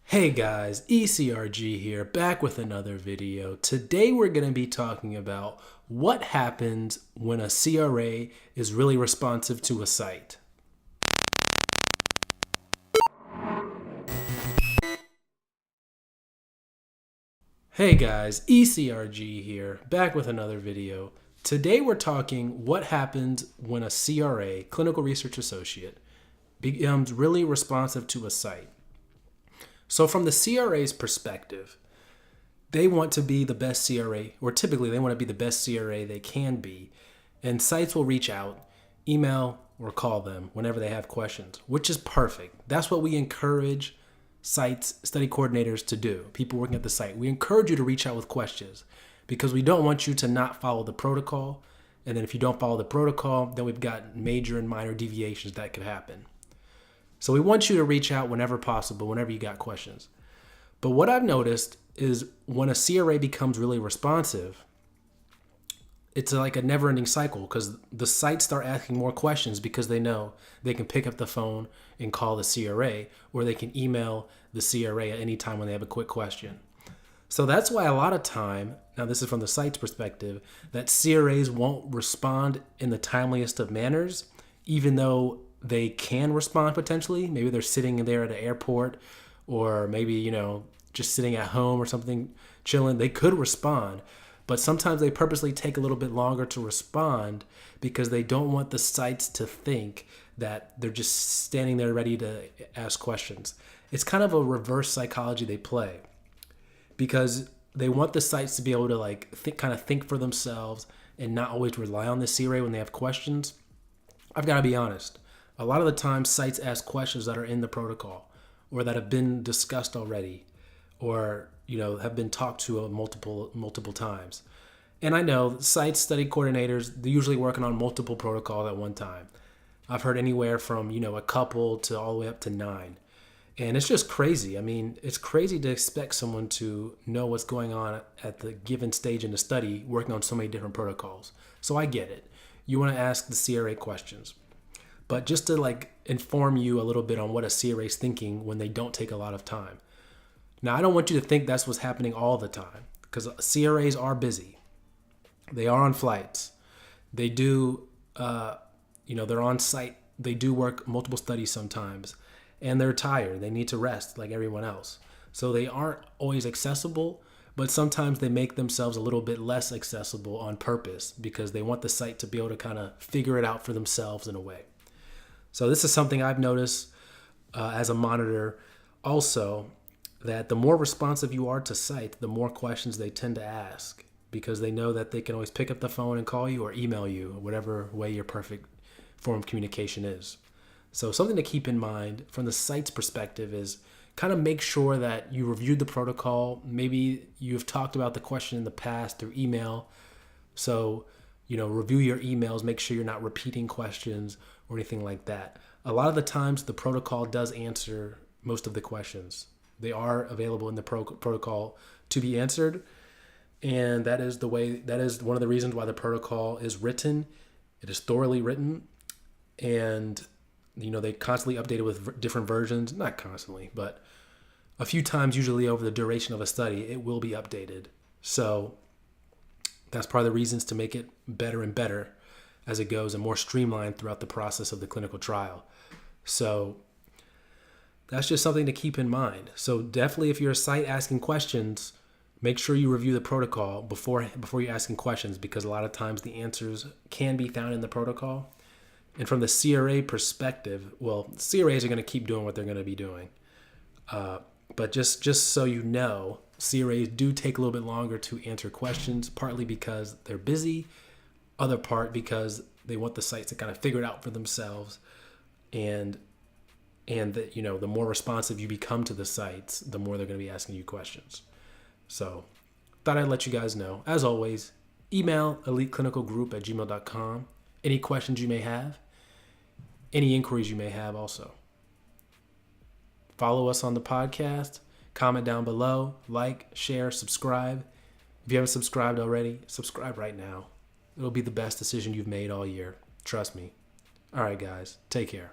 Hey guys, ECRG here, back with another video. Today we're going to be talking about what happens when a CRA is really responsive to a site. Hey guys, ECRG here, back with another video. Today we're talking what happens when a CRA, Clinical Research Associate, becomes really responsive to a site. So from the CRA's perspective, they want to be the best CRA, or typically they want to be the best CRA they can be. And sites will reach out, email, or call them whenever they have questions, which is perfect. That's what we encourage sites, study coordinators to do, people working at the site. We encourage you to reach out with questions because we don't want you to not follow the protocol. And then if you don't follow the protocol, then we've got major and minor deviations that could happen. So we want you to reach out whenever possible, whenever you got questions. But what I've noticed is when a CRA becomes really responsive, it's like a never-ending cycle because the sites start asking more questions because they know they can pick up the phone and call the CRA, or they can email the CRA at any time when they have a quick question. So that's why a lot of time, now this is from the site's perspective, that CRAs won't respond in the timeliest of manners, even though they can respond potentially. Maybe they're sitting there at an airport, or maybe, just sitting at home or something, chilling. They could respond, but sometimes they purposely take a little bit longer to respond because they don't want the sites to think that they're just standing there ready to ask questions. It's kind of a reverse psychology they play because they want the sites to be able to think for themselves and not always rely on the CRA when they have questions. I've got to be honest. A lot of the time, sites ask questions that are in the protocol or that have been discussed already or, have been talked to multiple times. And I know sites, study coordinators, they're usually working on multiple protocols at one time. I've heard anywhere from, a couple to all the way up to 9. And it's just crazy. I mean, it's crazy to expect someone to know what's going on at the given stage in the study working on so many different protocols. So I get it. You want to ask the CRA questions. But just to inform you a little bit on what a CRA is thinking when they don't take a lot of time. Now, I don't want you to think that's what's happening all the time because CRAs are busy. They are on flights. They do, they're on site. They do work multiple studies sometimes and they're tired. They need to rest like everyone else. So they aren't always accessible, but sometimes they make themselves a little bit less accessible on purpose because they want the site to be able to kind of figure it out for themselves in a way. So this is something I've noticed as a monitor also, that the more responsive you are to site, the more questions they tend to ask because they know that they can always pick up the phone and call you or email you, whatever way your perfect form of communication is. So something to keep in mind from the site's perspective is kind of make sure that you reviewed the protocol. Maybe you've talked about the question in the past through email. So, review your emails, make sure you're not repeating questions or anything like that. A lot of the times the protocol does answer most of the questions. They are available in the protocol to be answered. And that is one of the reasons why the protocol is written. It is thoroughly written. And, they constantly update it with different versions. Not constantly, but a few times usually over the duration of a study, it will be updated. So that's part of the reasons to make it better and better as it goes and more streamlined throughout the process of the clinical trial. So that's just something to keep in mind. So definitely if you're a site asking questions, make sure you review the protocol before you're asking questions because a lot of times the answers can be found in the protocol. And from the CRA perspective, well, CRAs are going to keep doing what they're going to be doing. But just so you know, CRAs do take a little bit longer to answer questions, partly because they're busy, other part because they want the sites to kind of figure it out for themselves. And that, the more responsive you become to the sites, the more they're going to be asking you questions. So thought I'd let you guys know. As always, email eliteclinicalgroup@gmail.com. Any questions you may have, any inquiries you may have also. Follow us on the podcast, comment down below, like, share, subscribe. If you haven't subscribed already, subscribe right now. It'll be the best decision you've made all year. Trust me. All right, guys, take care.